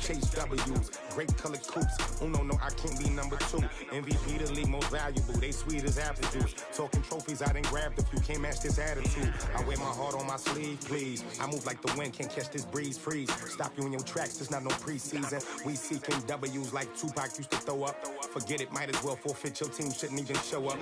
chase W's. Great colored coops. Uno, no, I can't be number 2. MVP the league, most valuable. They sweet as apple juice. Talking trophies, I done grabbed a few. Can't match this attitude. I wear my heart on my sleeve, please. I move like the wind, can't catch this breeze. Freeze. Stop you in your tracks, there's not no preseason. We seeking W's like Tupac used to throw up. Forget it, might as well forfeit. Your team shouldn't even show up.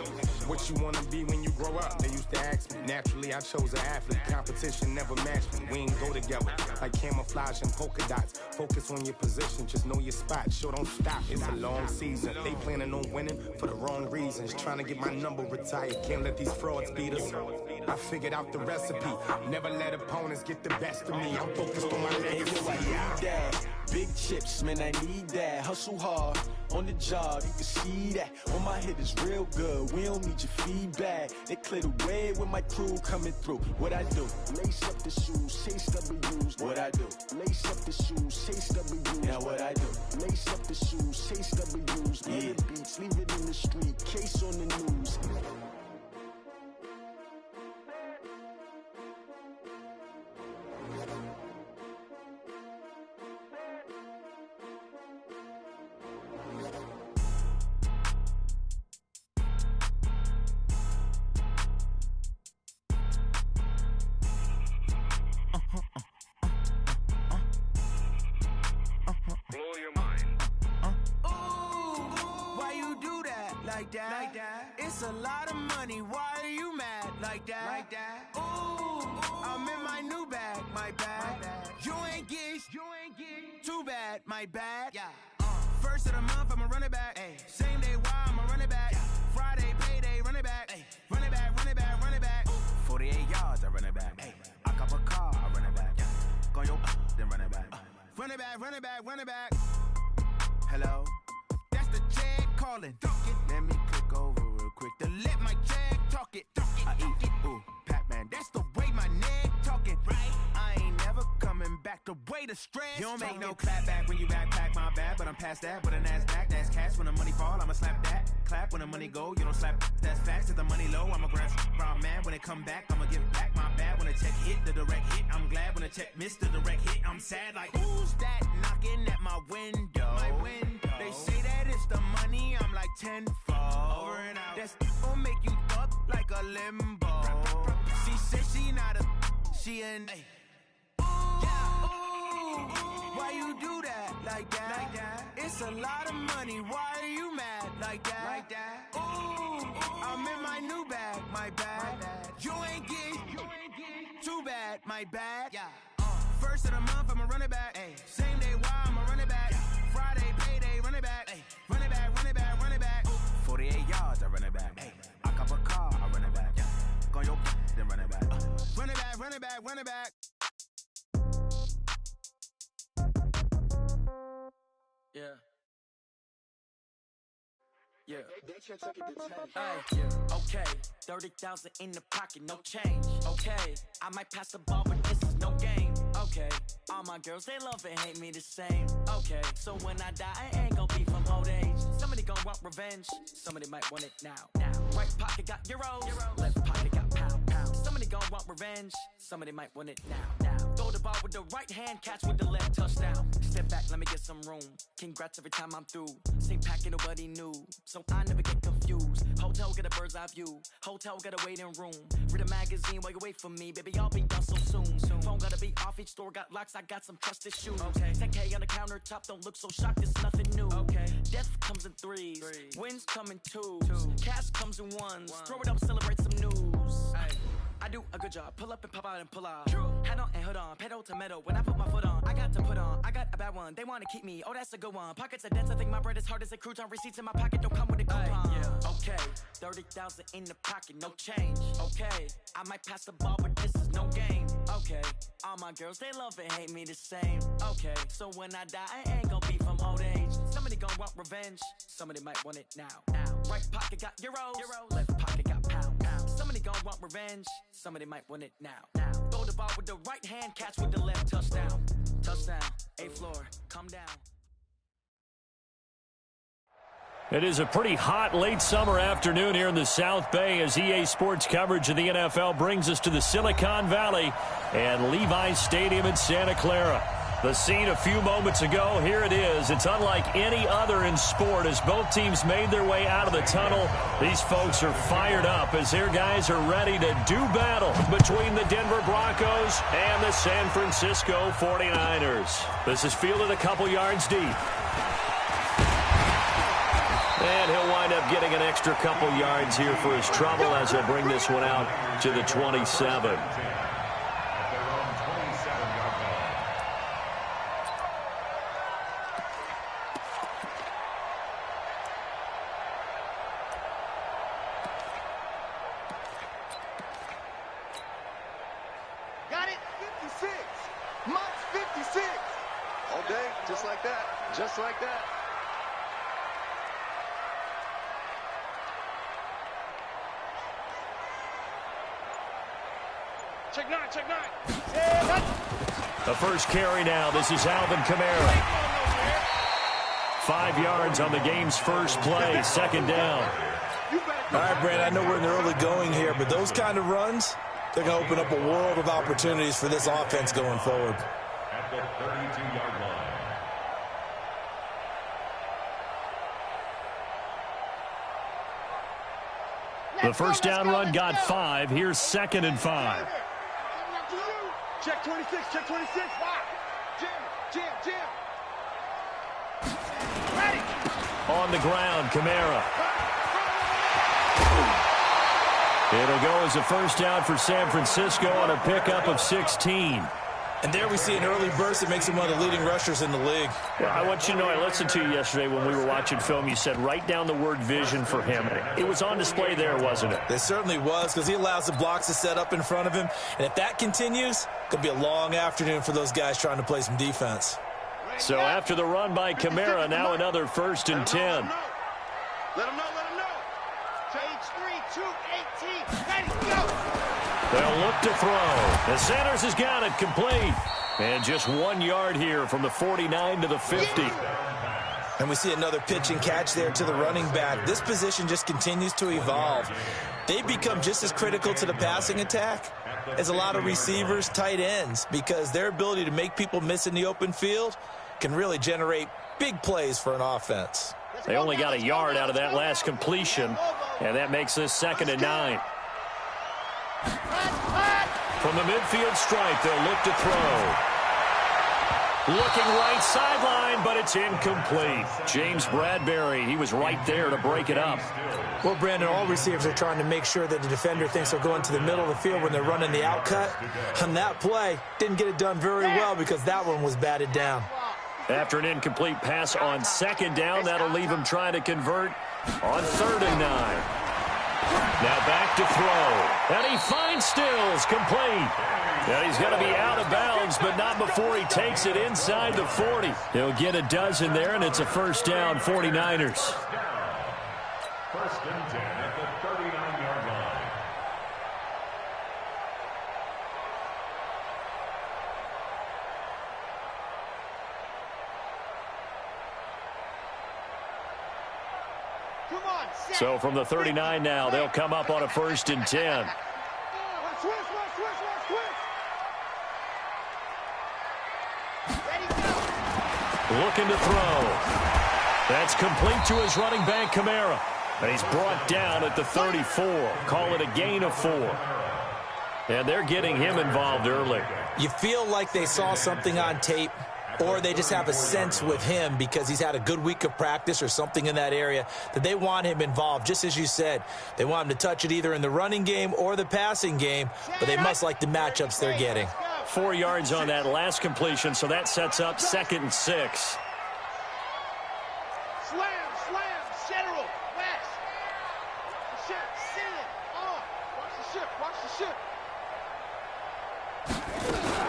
What you wanna be when you grow up? They used to ask me. Naturally, I chose an athlete. Competition never matched me. We ain't go together like camouflage and polka dots. Focus on your position, just know your spot. Sure, don't stop. It's a long season. They planning on winning for the wrong reasons. Trying to get my number retired. Can't let these frauds beat us. I figured out the recipe. Never let opponents get the best of me. I'm focused on my legacy. I need that. Big chips, man, I need that. Hustle hard on the job, you can see that. On my head is real good. We don't need your feedback. They clear the way with my crew coming through. What I do? Lace up the shoes, chase W's. What I do? Lace up the shoes, chase W's. Now what I do? Lace up the shoes, chase W's. Yeah, the beats, leave it in the street. Case on the news. Like that. It's a lot of money. Why are you mad like that? Ooh, I'm in my new bag. My bad. You ain't get. Too bad. My bad. Yeah. First of the month, I'ma run it back. Ay. Same day, why I'ma run it back. Yeah. Friday, payday, run it back. Ay. Run it back, run it back, run it back. 48 yards, I run it back. Ay. I cop a car, I run it back. Yeah. Go your then run it back. Run it back, run it back, run it back. Hello? That's the check calling. Let me click over real quick to let my check talk it. I eat it, ooh, Pac-Man. That's the way my neck talking. Right? I ain't never coming back the way the stress. You don't make no clap back when you backpack my bad, but I'm past that. But a NASDAQ, that's cash. When the money fall, I'ma slap that. Clap when the money go, you don't slap. That's facts. If the money low, I'ma grab brown man. When it come back, I'ma give back my bad. When the check hit, the direct hit, I'm glad. When the check missed the direct hit, I'm sad. Like, who's that knocking at my window? My window. They say that it's the money, I'm like tenfold. Over and out. That's gon' make you fuck like a limbo. She said she not a, she an. Ooh, why you do that like that? It's a lot of money. Why are you mad like that? Ooh, I'm in my new bag. My bad. You ain't get too bad. My bad. Yeah. First of the month, I'ma run it back. Ay. Same day, why I'ma run it back. Friday, payday, run it back. Ay. Run it back, run it back, run it back. 48 yards, I run it back. Ay. I cop a car, I run it back. Yeah. Go your then run it back. Run it back, run it back, run it back. Yeah. Yeah. Okay, 30,000 in the pocket, no change. Okay, I might pass the ball, but this is no game. Okay, all my girls, they love and hate me the same. Okay, so when I die, I ain't gon' be from old age. Somebody gon' want revenge, somebody might want it now. Right pocket got euros, left pocket got pound. Somebody gon' want revenge, somebody might want it now. Throw the ball with the right hand, catch with the left, touchdown. Step back, let me get some room. Congrats every time I'm through. Same packet, nobody knew, so I never get confused. Hotel get a bird's eye view. Hotel get a waiting room. Read a magazine while you wait for me. Baby, I'll be done so soon. Phone gotta be off, each store got locks. I got some trusted shoes. Okay. 10K on the countertop, don't look so shocked, it's nothing new. Okay. Death comes in threes. Wins come in twos. Cash comes in ones. Throw it up, celebrate some news. Ay. I do a good job. Pull up and pop out and pull out. True. Head on and hood on. Pedal to metal. When I put my foot on, I got to put on. I got a bad one. They want to keep me. Oh, that's a good one. Pockets are dense. I think my bread is hard as a crouton. Receipts in my pocket don't come with a coupon. Yeah. Okay. 30,000 in the pocket. No change. Okay. I might pass the ball, but this is no game. Okay. All my girls, they love and hate me the same. Okay. So when I die, I ain't gonna be from old age. Somebody gon' want revenge. Somebody might want it now. Right pocket got euros. Left pocket got pound. Somebody gon' want revenge. Somebody might want it now. Throw the ball with the right hand, catch with the left, touchdown. Touchdown, A-floor, come down. It is a pretty hot late summer afternoon here in the South Bay as EA Sports coverage of the NFL brings us to the Silicon Valley and Levi's Stadium in Santa Clara. The scene a few moments ago, here it is. It's unlike any other in sport as both teams made their way out of the tunnel. These folks are fired up as their guys are ready to do battle between the Denver Broncos and the San Francisco 49ers. This is fielded a couple yards deep. And he'll wind up getting an extra couple yards here for his trouble as he'll bring this one out to the 27. Got it? 56. Mott's 56. All day, just like that. Just like that. Check nine, check nine. The first carry now. This is Alvin Kamara. 5 yards on the game's first play. Second down. All right, Brandon, I know we're in the early going here, but those kind of runs, they're going to open up a world of opportunities for this offense going forward. At the 32-yard line. The first down run got 5. Here's 2nd and 5. Check 26, check 26. Jam. Ready. On the ground, Kamara. It'll go as a first down for San Francisco on a pickup of 16. And there we see an early burst that makes him one of the leading rushers in the league. Well, I want you to know, I listened to you yesterday when we were watching film. You said write down the word vision for him. It was on display there, wasn't it? It certainly was, because he allows the blocks to set up in front of him. And if that continues, it could be a long afternoon for those guys trying to play some defense. So after the run by Kamara, now another 1st and 10. Let him know. Page 3, 2, 18. Ready, go. They'll look to throw. The Sanders has got it complete. And just 1 yard here from the 49 to the 50. And we see another pitch and catch there to the running back. This position just continues to evolve. They become just as critical to the passing attack as a lot of receivers, tight ends, because their ability to make people miss in the open field can really generate big plays for an offense. They only got a yard out of that last completion, and that makes this 2nd and 9. From the midfield stripe, they'll look to throw. Looking right sideline, but it's incomplete. James Bradbury, he was right there to break it up. Well, Brandon, all receivers are trying to make sure that the defender thinks they'll go into the middle of the field when they're running the outcut. On that play, didn't get it done very well because that one was batted down. After an incomplete pass on 2nd down, that'll leave him trying to convert on 3rd and 9. Now back to throw. And he finds Stills, complete. And he's going to be out of bounds, but not before he takes it inside the 40. He'll get a dozen there, and it's a first down, 49ers. 1st and 10 at the 39-yard line. So from the 39 now, they'll come up on a 1st and 10. Looking to throw. That's complete to his running back, Kamara. And he's brought down at the 34. Call it a gain of 4. And they're getting him involved early. You feel like they saw something on tape, or they just have a sense with him because he's had a good week of practice or something in that area that they want him involved. Just as you said, they want him to touch it either in the running game or the passing game, but they must like the matchups they're getting. 4 yards on that last completion, so that sets up 2nd and 6. Slam, General, West. The ship, ceiling, on. Watch the ship.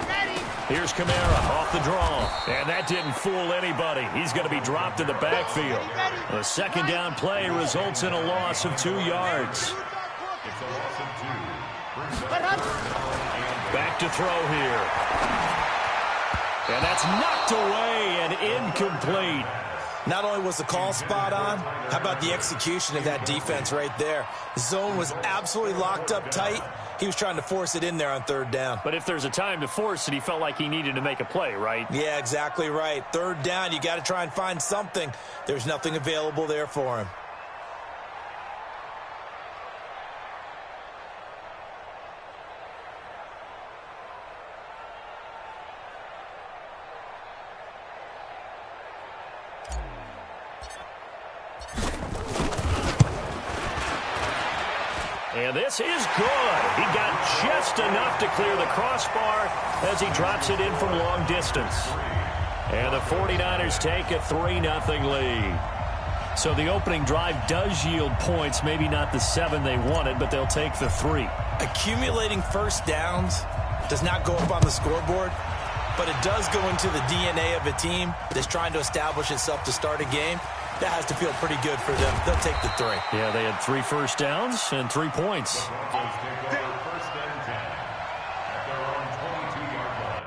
Ready. Here's Kamara off the draw. And that didn't fool anybody. He's going to be dropped in the backfield. The 2nd down play results in a loss of 2 yards. It's a loss of 2. Back to throw here. And that's knocked away and incomplete. Not only was the call spot on, how about the execution of that defense right there? The zone was absolutely locked up tight. He was trying to force it in there on third down. But if there's a time to force it, he felt like he needed to make a play, right? Yeah, exactly right. Third down, you got to try and find something. There's nothing available there for him. And this is good. He got just enough to clear the crossbar as he drops it in from long distance. And the 49ers take a 3-0 lead. So the opening drive does yield points, maybe not the 7 they wanted, but they'll take the 3. Accumulating first downs does not go up on the scoreboard, but it does go into the DNA of a team that's trying to establish itself to start a game. That has to feel pretty good for them. They'll take the 3. Yeah, they had 3 first downs and 3 points. First and 10 at their own 22-yard line.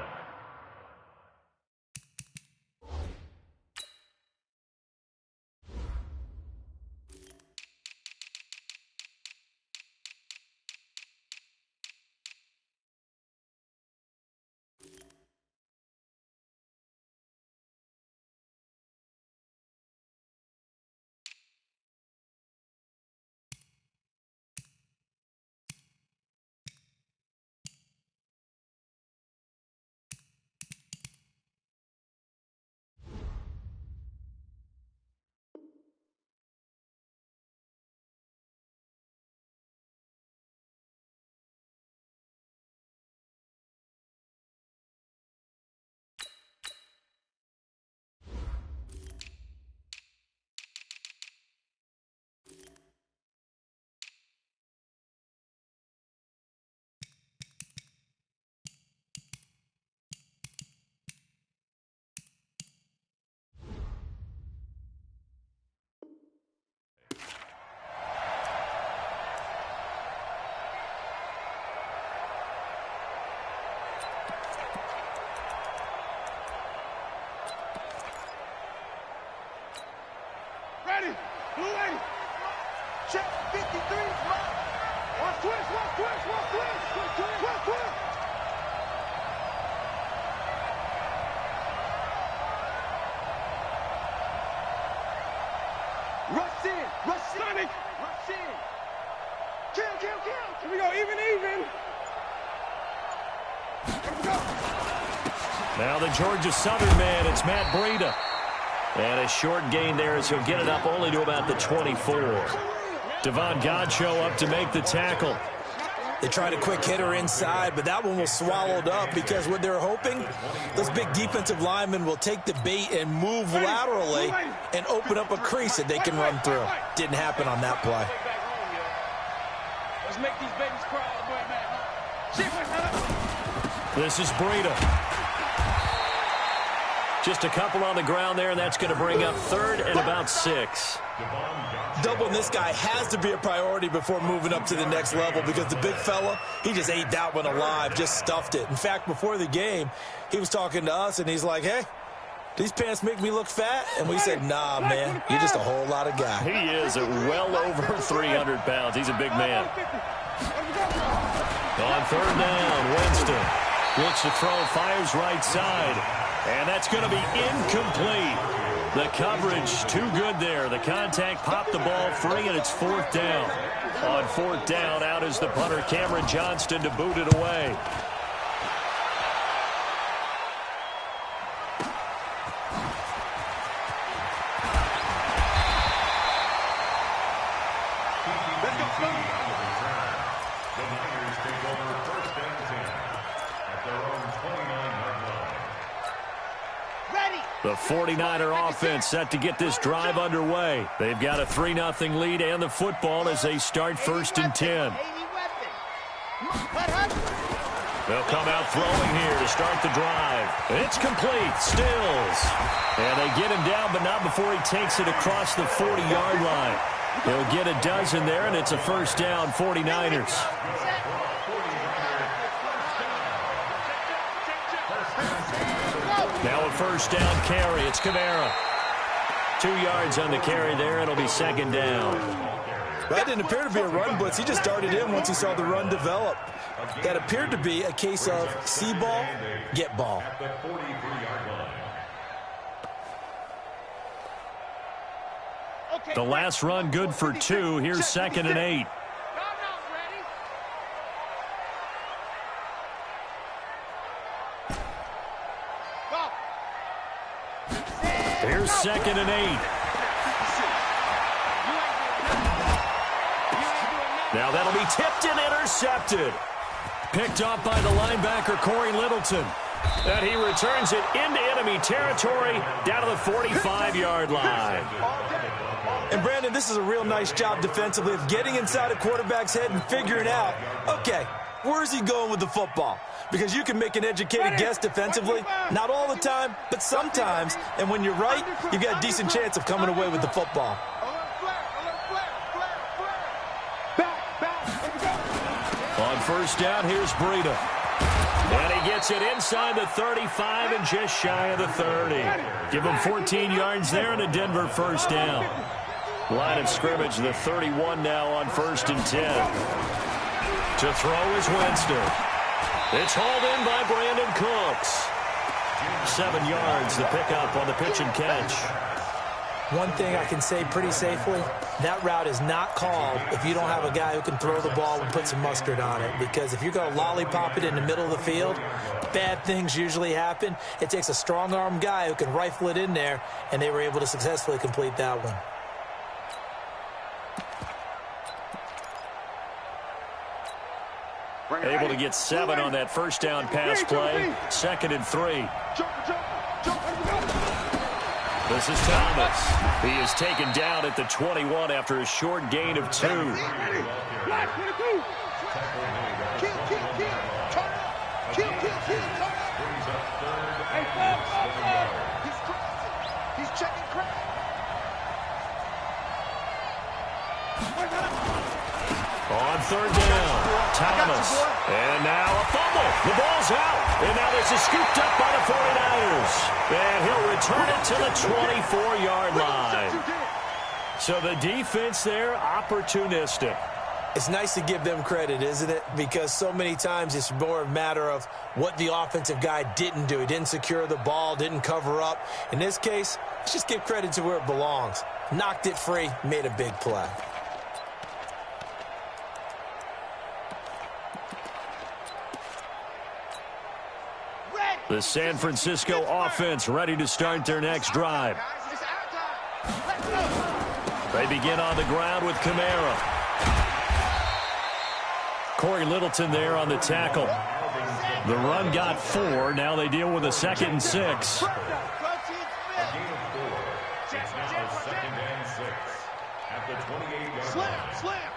Ready. Blue 80. Check 53. Watch twist. Watch twist. Watch twist. Twist. Twist. Rush in. Rush in. Rush in. Kill. Here we go. Even. Here we go. Now the Georgia Southern man, it's Matt Breida. And a short gain there as he'll get it up only to about the 24. Devon Godchaux up to make the tackle. They tried a quick hitter inside, but that one was swallowed up because what they're hoping, those big defensive linemen will take the bait and move laterally and open up a crease that they can run through. Didn't happen on that play. Let's make these babies cry all the way back. This is Breida. Just a couple on the ground there, and that's going to bring up 3rd and about 6. Doubling this guy has to be a priority before moving up to the next level because the big fella, he just ate that one alive, just stuffed it. In fact, before the game, he was talking to us, and he's like, hey, these pants make me look fat? And we said, nah, man, you're just a whole lot of guy. He is at well over 300 pounds. He's a big man. On 3rd down, Winston looks to throw, fires right side. And that's going to be incomplete. The coverage too good there. The contact popped the ball free, and it's 4th down. On 4th down, out is the punter, Cameron Johnston, to boot it away. The Niners take over 1st and 10 at their own 29-yard line. The 49er offense set to get this drive underway. They've got a 3-0 lead and the football as they start 1st and 10. They'll come out throwing here to start the drive. It's complete. Stills. And they get him down, but not before he takes it across the 40-yard line. He'll get a dozen there, and it's a 1st down, 49ers. Now a 1st down carry. It's Kamara. 2 yards on the carry there. It'll be second down. That didn't appear to be a run blitz. He just darted in once he saw the run develop. That appeared to be a case of see ball, get ball. The last run good for 2. Here's second and 8. Here's second and 8. Now that'll be tipped and intercepted. Picked up by the linebacker, Corey Littleton. And he returns it into enemy territory down to the 45-yard line. And, Brandon, this is a real nice job defensively of getting inside a quarterback's head and figuring out, okay, where's he going with the football? Because you can make an educated guess defensively, not all the time, but sometimes. And when you're right, you've got a decent chance of coming away with the football. On first down, here's Breida. And he gets it inside the 35 and just shy of the 30. Give him 14 yards there and a Denver first down. Line of scrimmage, the 31 now on 1st and 10. To throw is Winston. It's hauled in by Brandon Cooks. 7 yards, the pickup on the pitch and catch. One thing I can say pretty safely, that route is not called if you don't have a guy who can throw the ball and put some mustard on it. Because if you're going to lollipop it in the middle of the field, bad things usually happen. It takes a strong-arm guy who can rifle it in there, and they were able to successfully complete that one. Able to get 7 on that first down pass play. 2nd and 3. This is Thomas. He is taken down at the 21 after a short gain of 2. He's checking crack. On 3rd down, Thomas. And now a fumble. The ball's out. And now this is scooped up by the 49ers. And he'll return it to the 24-yard line. So the defense there, opportunistic. It's nice to give them credit, isn't it? Because so many times it's more a matter of what the offensive guy didn't do. He didn't secure the ball, didn't cover up. In this case, let's just give credit to where it belongs. Knocked it free, made a big play. The San Francisco offense ready to start their next drive. They begin on the ground with Kamara. Corey Littleton there on the tackle. The run got 4. Now they deal with a 2nd and 6. It's now 2nd and 6 at the 28-yard line. Slam.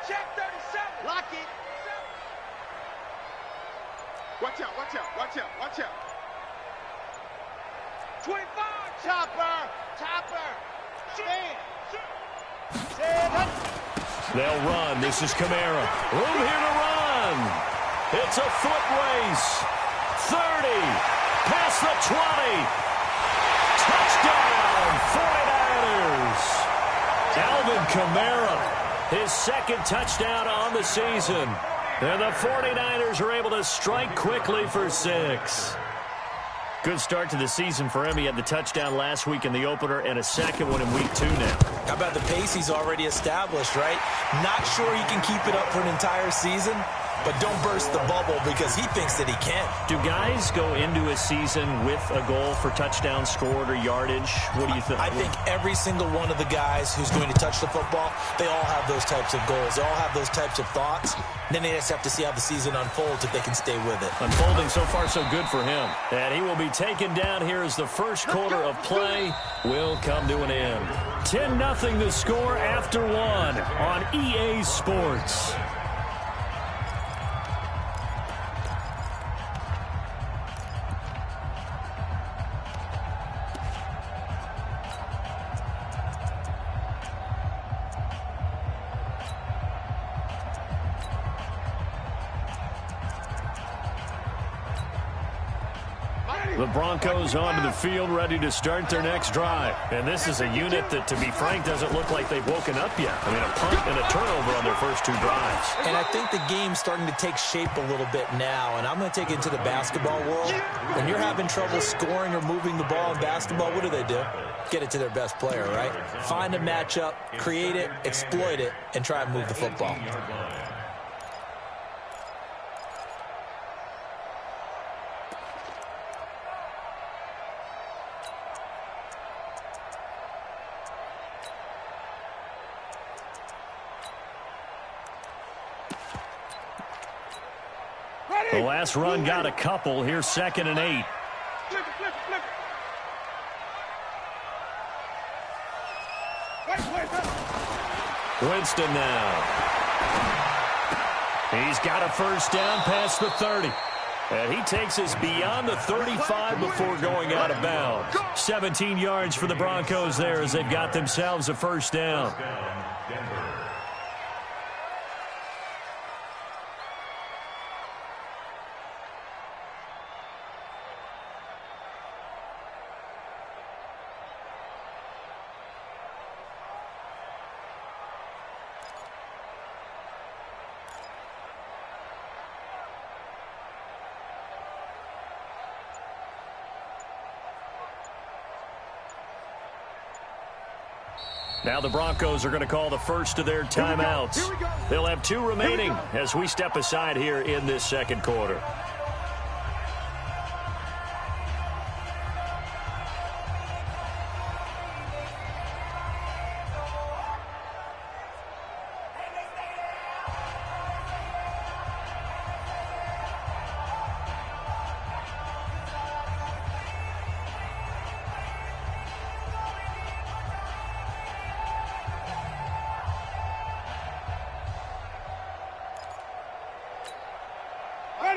Check 37. Lock it. Watch out. 25. Chopper. Stand. They'll run. This is Kamara. Room here to run. It's a foot race. 30. Past the 20. Touchdown, 49ers. Alvin Kamara, his 2nd touchdown on the season. And the 49ers are able to strike quickly for 6. Good start to the season for him. He had the touchdown last week in the opener and a 2nd one in week 2 now. How about the pace he's already established, right? Not sure he can keep it up for an entire season, but don't burst the bubble because he thinks that he can. Do guys go into a season with a goal for touchdown scored or yardage? What do you think? I think every single one of the guys who's going to touch the football, they all have those types of goals. They all have those types of thoughts. Then they just have to see how the season unfolds if they can stay with it. Unfolding so far so good for him. And he will be taken down here as the first quarter of play will come to an end. 10-0 the score after 1 on EA Sports. The Broncos onto the field, ready to start their next drive. And this is a unit that, to be frank, doesn't look like they've woken up yet. I mean, a punt and a turnover on their first two drives. And I think the game's starting to take shape a little bit now. And I'm going to take it into the basketball world. When you're having trouble scoring or moving the ball in basketball, what do? Get it to their best player, right? Find a matchup, create it, exploit it, and try and move the football. The last run got a couple. Here's 2nd and 8. Flip it. Winston now. He's got a first down past the 30. And he takes us beyond the 35 before going out of bounds. 17 yards for the Broncos there as they've got themselves a first down. Now the Broncos are going to call the first of their timeouts. They'll have 2 remaining as we step aside here in this second quarter.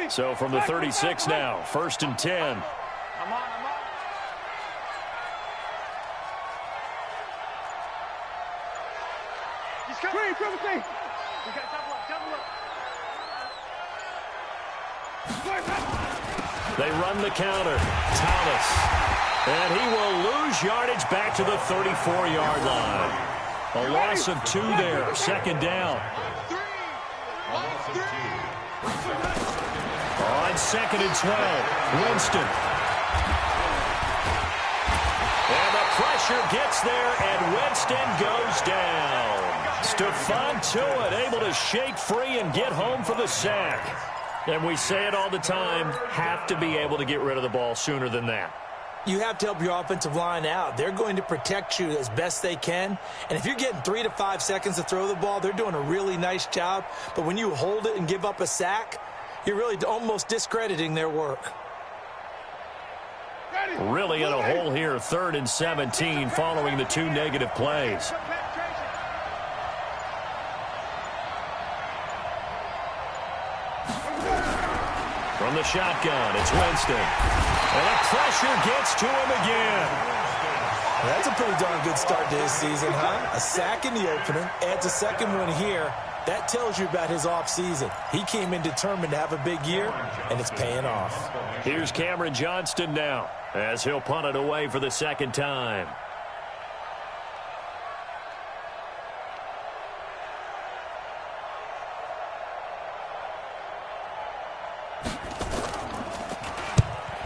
So from the 36 now, 1st and 10. I'm on. Just come. We got double up. They run the counter. Thomas. And he will lose yardage back to the 34-yard line. A loss of 2 there. 2nd down. On 2nd and 12, Winston. And the pressure gets there, and Winston goes down. Stephon Tuitt able to shake free and get home for the sack. And we say it all the time, have to be able to get rid of the ball sooner than that. You have to help your offensive line out. They're going to protect you as best they can. And if you're getting 3 to 5 seconds to throw the ball, they're doing a really nice job. But when you hold it and give up a sack, you're really almost discrediting their work. Really in a hole here, 3rd and 17 following the 2 negative plays. From the shotgun, it's Winston. And the pressure gets to him again. That's a pretty darn good start to his season, huh? A sack in the opener, adds a second one here. That tells you about his offseason. He came in determined to have a big year, and it's paying off. Here's Cameron Johnston now, as he'll punt it away for the 2nd time.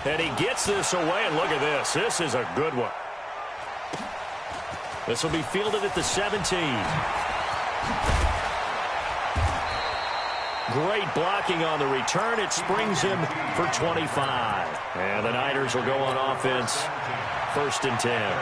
And he gets this away, and look at this. This is a good one. This will be fielded at the 17. Great blocking on the return. It springs him for 25. And the Niners will go on offense, 1st and 10.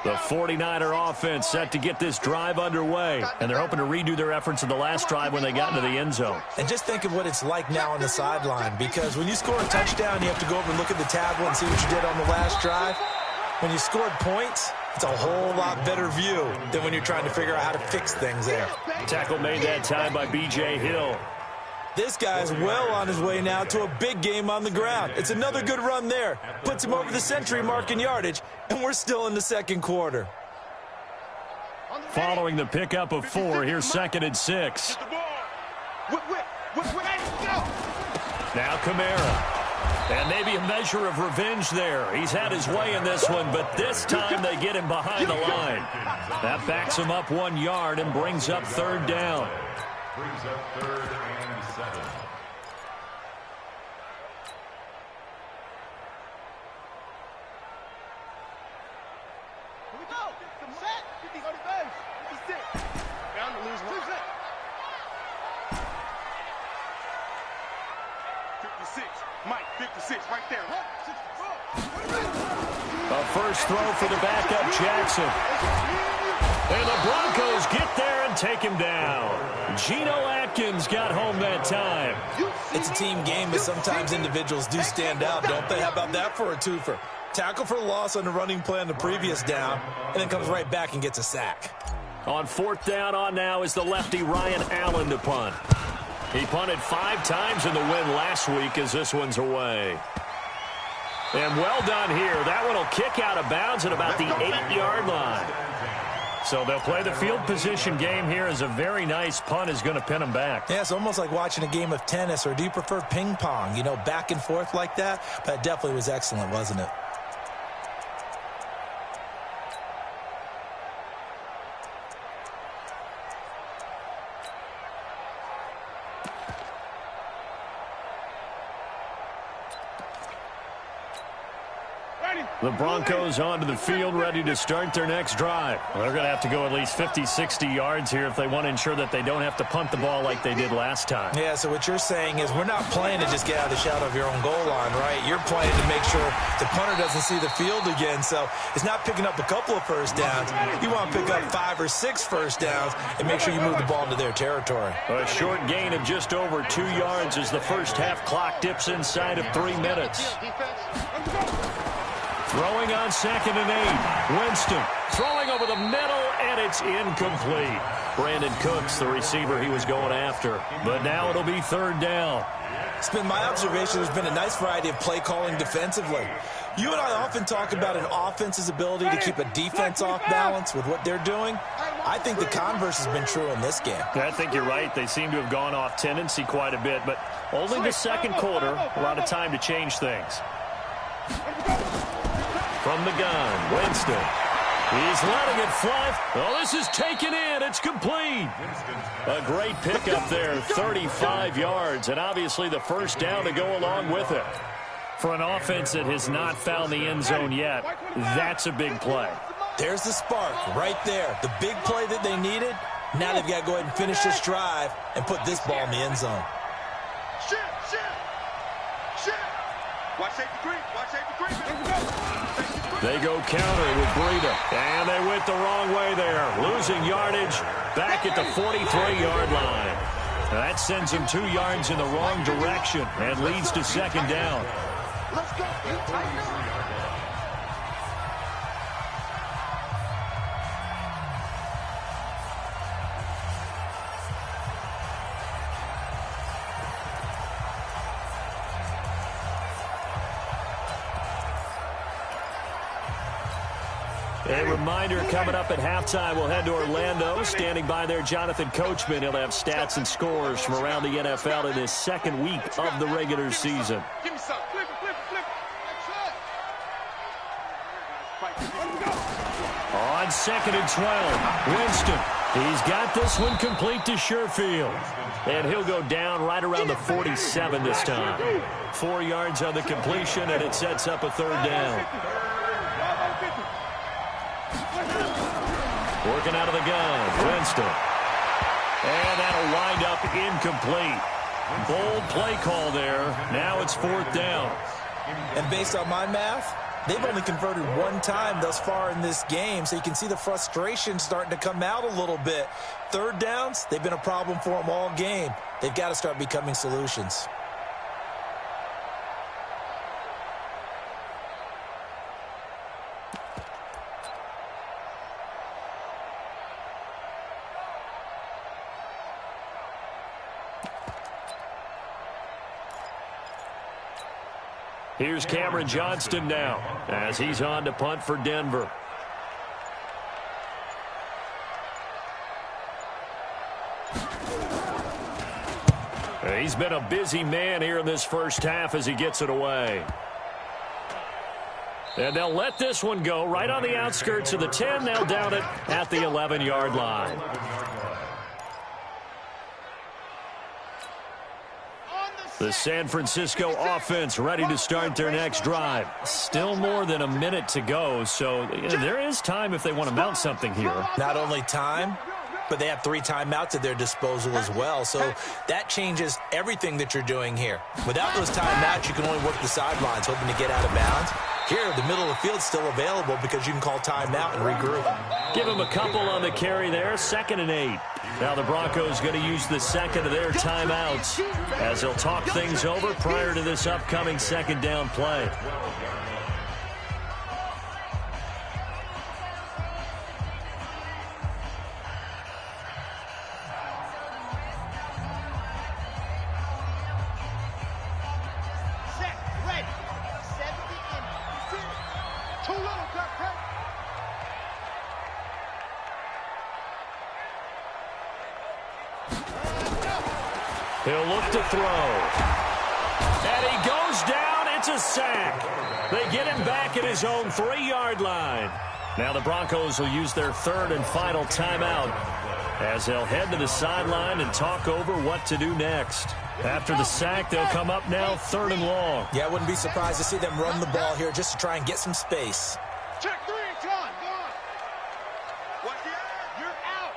The 49er offense set to get this drive underway. And they're hoping to redo their efforts in the last drive when they got into the end zone. And just think of what it's like now on the sideline. Because when you score a touchdown, you have to go over and look at the tablet and see what you did on the last drive. When you scored points, it's a whole lot better view than when you're trying to figure out how to fix things there. Tackle made that time by B.J. Hill. This guy's well on his way now to a big game on the ground. It's another good run there. Puts him over the century mark in yardage, and we're still in the second quarter. Following the pickup of 4, here's 2nd and 6. Now Kamara. And maybe a measure of revenge there. He's had his way in this one, but this time they get him behind the line. That backs him up 1 yard and brings up third down. Brings up 3rd and 7. Here we go. Set. 50, 56. Bound to lose 1. 56. Mike, 56, right there. A first throw for the backup Jackson. And the Broncos get there and take him down. Geno Atkins got home that time. It's a team game, but sometimes individuals do stand out, don't they? How about that for a twofer? Tackle for loss on the running play on the previous down, and then comes right back and gets a sack. On 4th down on now is the lefty Ryan Allen to punt. He punted 5 times in the win last week as this one's away. And well done here. That one will kick out of bounds at about the 8-yard line. So they'll play the field position game here as a very nice punt is going to pin them back. Yeah, it's almost like watching a game of tennis, or do you prefer ping pong? You know, back and forth like that? That definitely was excellent, wasn't it? The Broncos onto the field, ready to start their next drive. They're going to have to go at least 50, 60 yards here if they want to ensure that they don't have to punt the ball like they did last time. Yeah, so what you're saying is we're not playing to just get out of the shadow of your own goal line, right? You're playing to make sure the punter doesn't see the field again. So it's not picking up a couple of first downs. You want to pick up 5 or 6 first downs and make sure you move the ball into their territory. A short gain of just over 2 yards as the first half clock dips inside of 3 minutes. Throwing on 2nd and 8. Winston throwing over the middle, and it's incomplete. Brandon Cooks, the receiver he was going after. But now it'll be 3rd down. It's been my observation there's been a nice variety of play calling defensively. You and I often talk about an offense's ability to keep a defense off balance with what they're doing. I think the converse has been true in this game. I think you're right. They seem to have gone off tendency quite a bit, but only the second quarter, a lot of time to change things. From the gun, Winston. He's letting it fly. Oh, this is taken in. It's complete. A great pickup there, 35 yards, and obviously the first down to go along with it. For an offense that has not found the end zone yet, that's a big play. There's the spark right there. The big play that they needed. Now they've got to go ahead and finish this drive and put this ball in the end zone. Watch safety green. Watch safety green. They go counter with Breida. And they went the wrong way there. Losing yardage back at the 43-yard line. That sends them 2 yards in the wrong direction and leads to 2nd down. Let's go. A reminder coming up at halftime, we'll head to Orlando. Standing by there, Jonathan Coachman. He'll have stats and scores from around the NFL in his 2nd week of the regular season. Give me some. Flip it. On 2nd and 12, Winston. He's got this one complete to Sherfield. And he'll go down right around the 47 this time. 4 yards on the completion, and it sets up a 3rd down. Working out of the gun, Winston. And that'll wind up incomplete. Bold play call there. Now it's 4th down. And based on my math, they've only converted 1 time thus far in this game, so you can see the frustration starting to come out a little bit. 3rd downs, they've been a problem for them all game. They've got to start becoming solutions. Here's Cameron Johnston now as he's on to punt for Denver. He's been a busy man here in this first half as he gets it away. And they'll let this one go right on the outskirts of the 10. They'll down it at the 11-yard line. The San Francisco offense ready to start their next drive. Still more than a minute to go, so there is time if they want to mount something here. Not only time, but they have 3 timeouts at their disposal as well, so that changes everything that you're doing here. Without those timeouts, you can only work the sidelines, hoping to get out of bounds. Here, the middle of the field is still available because you can call timeout and regroup. Give him a couple on the carry there, 2nd and 8. Now the Broncos going to use the second of their timeouts as they'll talk things over prior to this upcoming 2nd down play. He'll look to throw. And he goes down. It's a sack. They get him back at his own 3-yard line. Now the Broncos will use their 3rd and final timeout as they'll head to the sideline and talk over what to do next. After the sack, they'll come up now 3rd and long. Yeah, I wouldn't be surprised to see them run the ball here just to try and get some space. Check 3, John. Go on. What? You're out.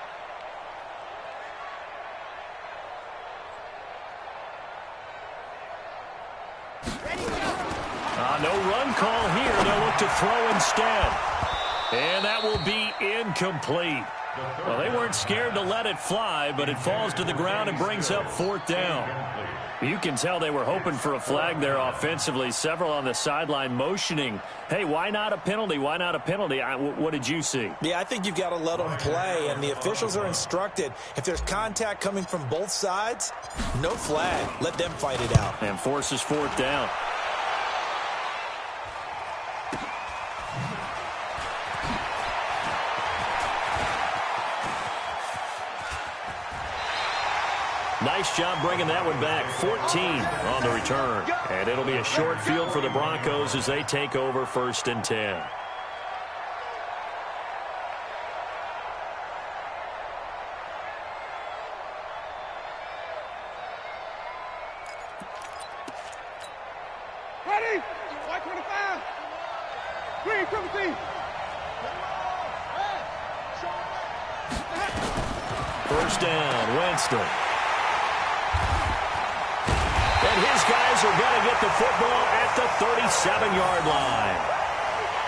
No run call here. They'll look to throw instead. And that will be incomplete. Well, they weren't scared to let it fly, but it falls to the ground and brings up 4th down. You can tell they were hoping for a flag there offensively. Several on the sideline motioning, hey, why not a penalty? Why not a penalty? What did you see? Yeah, I think you've got to let them play, and the officials are instructed. If there's contact coming from both sides, no flag. Let them fight it out. And forces 4th down. Nice job bringing that one back. 14 on the return. And it'll be a short field for the Broncos as they take over 1st and 10. Ready? White 25. Green 17. First down, Winston. And his guys are going to get the football at the 37-yard line.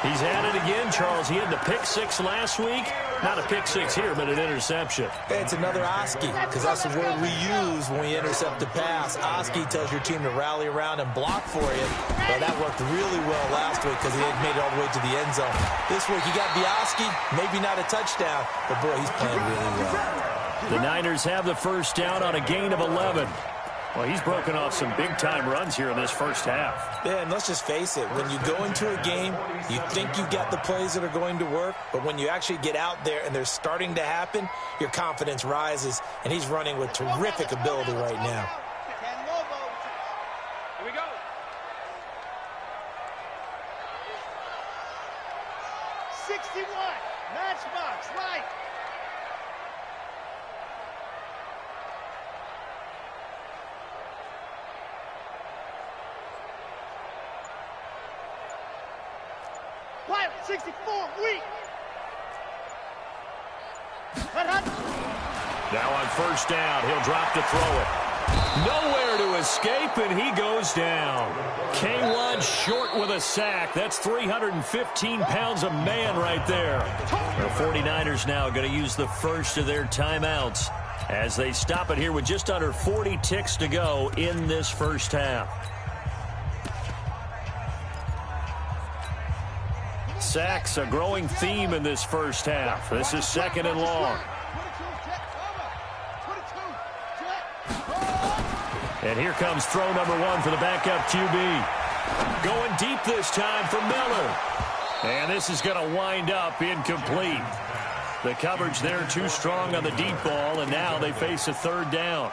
He's at it again, Charles. He had the pick 6 last week. Not a pick 6 here, but an interception. It's another Oski, because that's the word we use when we intercept a pass. Oski tells your team to rally around and block for you. Well, that worked really well last week because he had made it all the way to the end zone. This week, he got the Oski, maybe not a touchdown, but boy, he's playing really well. The Niners have the first down on a gain of 11. Well, he's broken off some big-time runs here in this first half. Yeah, and let's just face it. When you go into a game, you think you've got the plays that are going to work, but when you actually get out there and they're starting to happen, your confidence rises, and he's running with terrific ability right now. Here we go. Matchbox, right. Pilot 64, weak. Now on first down, he'll drop to throw it. Nowhere to escape, and he goes down. K1 short with a sack. That's 315 pounds of man right there. The 49ers now going to use the first of their timeouts as they stop it here with just under 40 ticks to go in this first half. Sacks, a growing theme in this first half. This is second and long. And here comes throw number one for the backup QB. Going deep this time for Miller. And this is going to wind up incomplete. The coverage there too strong on the deep ball, and now they face a third down.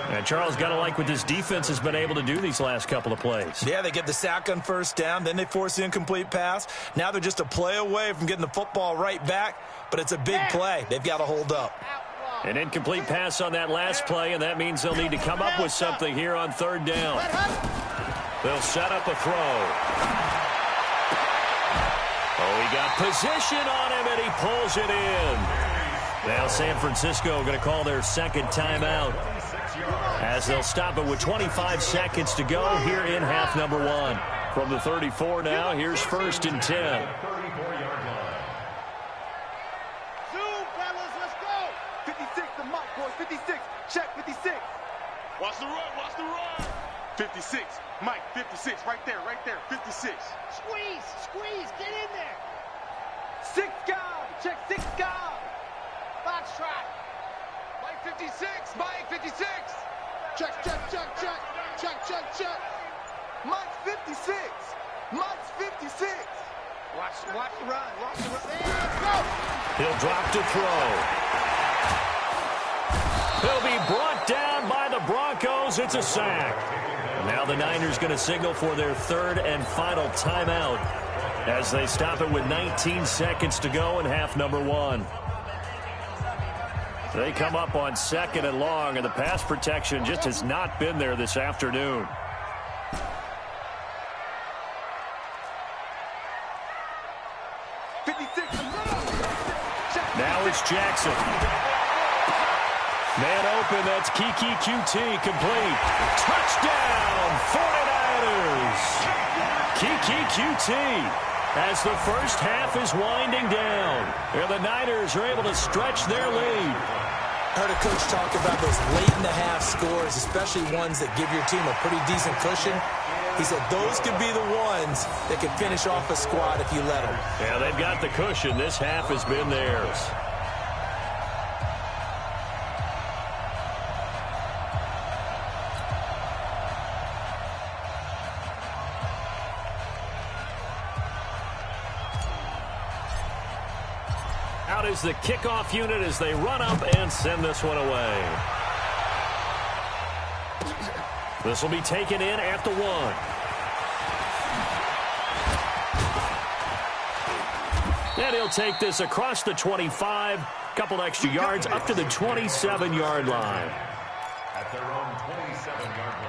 And Charles, got to like what this defense has been able to do these last couple of plays. Yeah, they get the sack on first down, then they force the incomplete pass. Now they're just a play away from getting the football right back, but it's a big play. They've got to hold up. An incomplete pass on that last play, and that means they'll need to come up with something here on third down. They'll set up a throw. Oh, he got position on him, and he pulls it in. Now San Francisco going to call their second timeout as they'll stop it with 25 seconds to go here in half number one. From the 34 now, here's 1st and 10. Zoom, fellas, let's go. 56 to Mike, boys. 56. Check 56. Watch the run, watch the run. 56. Mike, 56. Right there, 56. Squeeze, get in there. 6 guard. Check 6 guard. Box track. Mike 56. Mike 56. Check. Mike 56. Mike's 56. Watch the run. Let's go. He'll drop to throw. He'll be brought down by the Broncos. It's a sack. Now the Niners going to signal for their third and final timeout as they stop it with 19 seconds to go in half number one. They come up on 2nd and long, and the pass protection just has not been there this afternoon. Now it's Jackson. Man open, that's Kiki QT, complete. Touchdown, 49ers. Kiki QT as the first half is winding down. And the Niners are able to stretch their lead. I heard a coach talk about those late-in-the-half scores, especially ones that give your team a pretty decent cushion. He said those could be the ones that can finish off a squad if you let them. Yeah, they've got the cushion. This half has been theirs. Out is the kickoff unit as they run up and send this one away. This will be taken in at the 1. And he'll take this across the 25, couple extra yards up to the 27-yard line. At their own 27-yard line.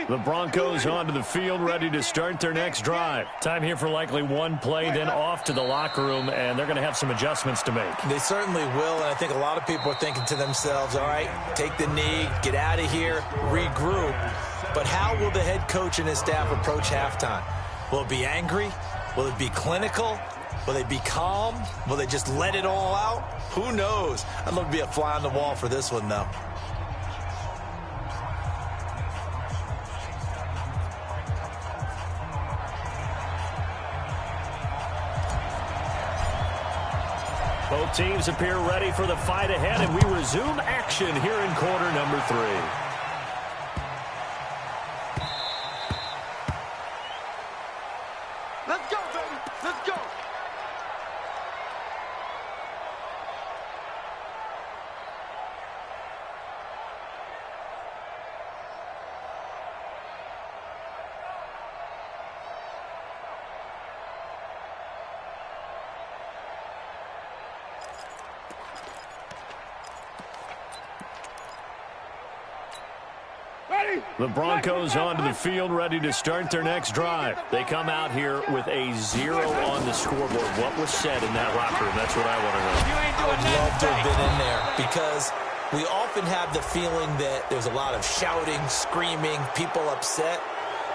The Broncos onto the field, ready to start their next drive. Time here for likely one play, then off to the locker room, and they're going to have some adjustments to make. They certainly will, and I think a lot of people are thinking to themselves, all right, take the knee, get out of here, regroup. But how will the head coach and his staff approach halftime? Will it be angry? Will it be clinical? Will they be calm? Will they just let it all out? Who knows? I'd love to be a fly on the wall for this one, though. Both teams appear ready for the fight ahead, and we resume action here in quarter number 3. Let's go, baby. Let's go. The Broncos onto the field, ready to start their next drive. They come out here with a 0 on the scoreboard. What was said in that locker room? That's what I want to know. I would love to have been in there because we often have the feeling that there's a lot of shouting, screaming, people upset.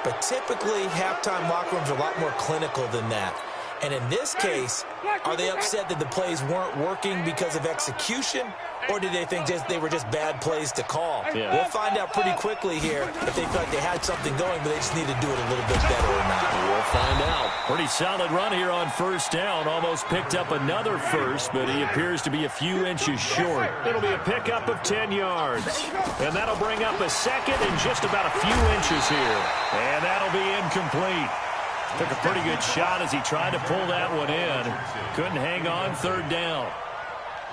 But typically, halftime locker rooms are a lot more clinical than that. And in this case, are they upset that the plays weren't working because of execution, or did they think they were just bad plays to call? Yeah. We'll find out pretty quickly here if they felt like they had something going, but they just need to do it a little bit better or not. We'll find out. Pretty solid run here on first down. Almost picked up another first, but he appears to be a few inches short. It'll be a pickup of 10 yards. And that'll bring up a second and just about a few inches here. And that'll be incomplete. Took a pretty good shot as he tried to pull that one in. Couldn't hang on third down.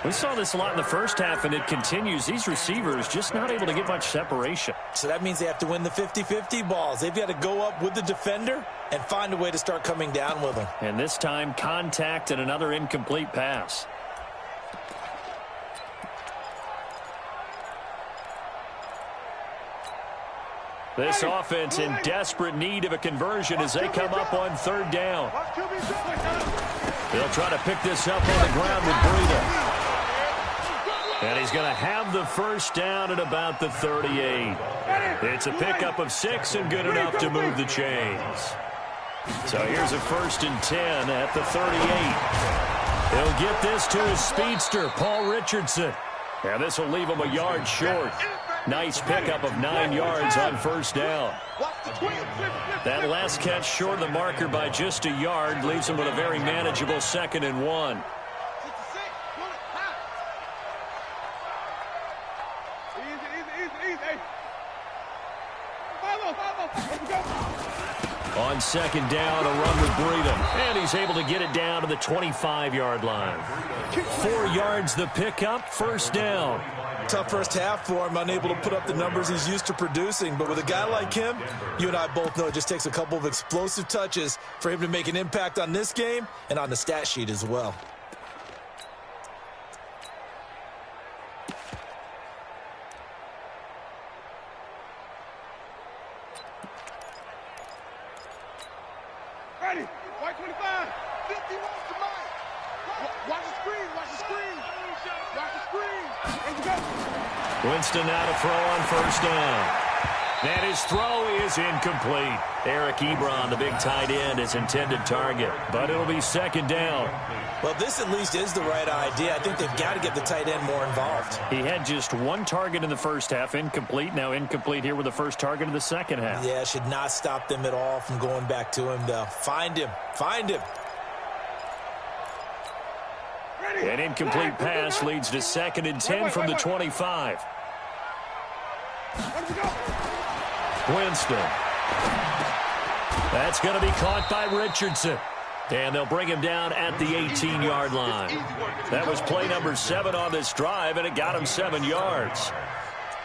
We saw this a lot in the first half, and it continues. These receivers just not able to get much separation. So that means they have to win the 50-50 balls. They've got to go up with the defender and find a way to start coming down with them. And this time, contact and another incomplete pass. This offense in desperate need of a conversion as they come up on third down. They'll try to pick this up on the ground with Breida. And he's going to have the first down at about the 38. It's a pickup of 6 and good enough to move the chains. So here's a 1st and 10 at the 38. He'll get this to his speedster, Paul Richardson. And this will leave him a yard short. Nice pickup of 9 yards on first down. That last catch short of the marker by just a yard leaves him with a very manageable 2nd and 1. On 2nd down, a run with Breida. And he's able to get it down to the 25-yard line. 4 yards the pickup, 1st down. Tough first half for him, unable to put up the numbers he's used to producing. But with a guy like him, you and I both know it just takes a couple of explosive touches for him to make an impact on this game and on the stat sheet as well. Ready, white 25, 50 wants the mic. Watch the screen, watch the screen. Watch the screen. And go. Winston now to throw on 1st down. And his throw is incomplete. Eric Ebron, the big tight end, his intended target. But it'll be 2nd down. Well, this at least is the right idea. I think they've got to get the tight end more involved. He had just 1 target in the first half, incomplete. Now incomplete here with the first target of the second half. Yeah, should not stop them at all from going back to him, though. Find him. Find him. An incomplete pass leads to 2nd and 10 from the 25. Winston. That's going to be caught by Richardson. And they'll bring him down at the 18-yard line. That was play number 7 on this drive, and it got him 7 yards.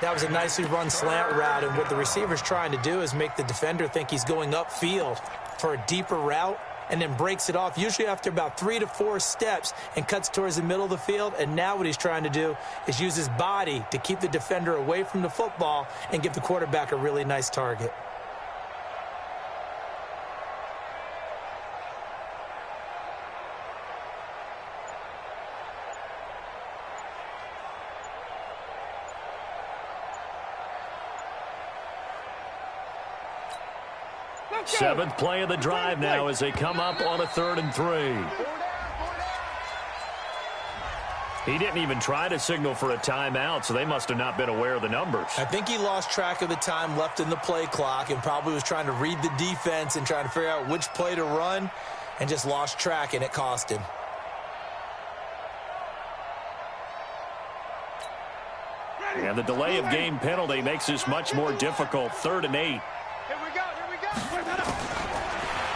That was a nicely run slant route, and what the receiver's trying to do is make the defender think he's going upfield for a deeper route, and then breaks it off, usually after about 3 to 4 steps, and cuts towards the middle of the field. And now what he's trying to do is use his body to keep the defender away from the football and give the quarterback a really nice target. Seventh play of the drive now as they come up on a 3rd and 3. He didn't even try to signal for a timeout, so they must have not been aware of the numbers. I think he lost track of the time left in the play clock and probably was trying to read the defense and trying to figure out which play to run and just lost track, and it cost him. And the delay of game penalty makes this much more difficult. 3rd and 8.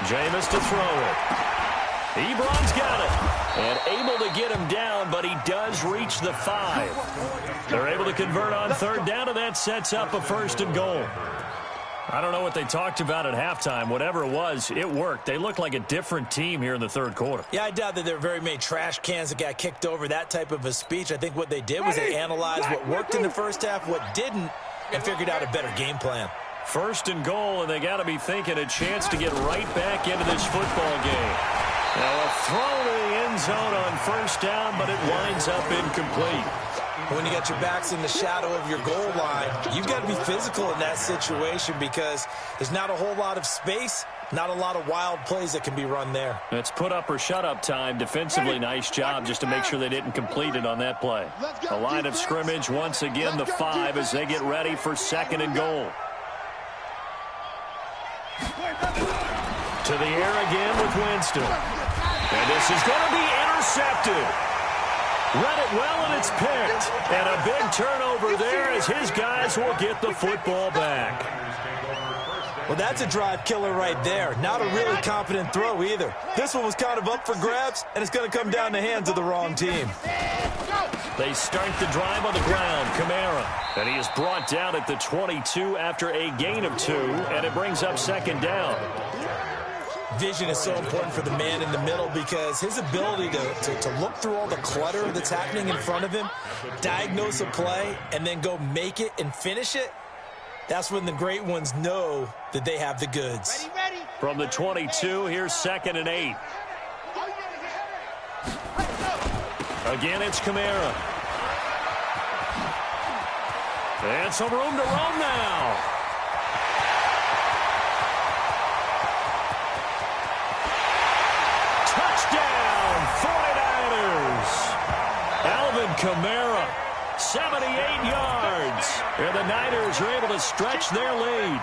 Jameis to throw it. Ebron's got it. And able to get him down, but he does reach the 5. They're able to convert on 3rd down, and that sets up a 1st and goal. I don't know what they talked about at halftime. Whatever it was, it worked. They look like a different team here in the 3rd quarter. Yeah, I doubt that there were very many trash cans that got kicked over, that type of a speech. I think what they did was they analyzed what worked in the first half, what didn't, and figured out a better game plan. 1st and goal, and they got to be thinking a chance to get right back into this football game. Now a throw to the end zone on 1st down, but it winds up incomplete. When you got your backs in the shadow of your goal line, you've got to be physical in that situation because there's not a whole lot of space, not a lot of wild plays that can be run there. It's put up or shut up time. Defensively, nice job just to make sure they didn't complete it on that play. A line of scrimmage, once again, the 5 as they get ready for 2nd and goal. To the air again with Winston. And this is going to be intercepted. Read it well, and it's picked. And a big turnover there as his guys will get the football back. Well, that's a drive killer right there. Not a really confident throw either. This one was kind of up for grabs, and it's going to come down the hands of the wrong team. They start the drive on the ground. Kamara. And he is brought down at the 22 after a gain of 2, and it brings up second down. Vision is so important for the man in the middle because his ability to look through all the clutter that's happening in front of him, diagnose a play, and then go make it and finish it, that's when the great ones know that they have the goods. From the 22, here's 2nd and 8. Again, it's Kamara. And some room to roam now. Touchdown, 49ers. Alvin Kamara, 78 yards. And the Niners are able to stretch their lead.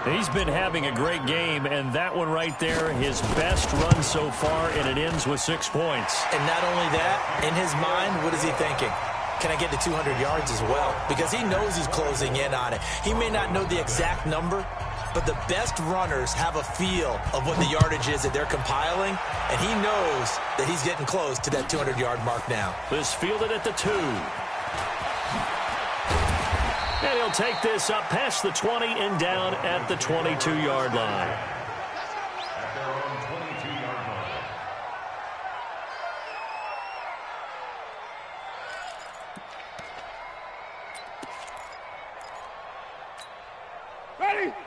He's been having a great game, and that one right there, his best run so far, and it ends with 6 points. And not only that, in his mind, what is he thinking? Can I get to 200 yards as well? Because he knows he's closing in on it. He may not know the exact number, but the best runners have a feel of what the yardage is that they're compiling, and he knows that he's getting close to that 200-yard mark now. This fielded at the 2. And he'll take this up past the 20 and down at the 22-yard line. At their own 22-yard line.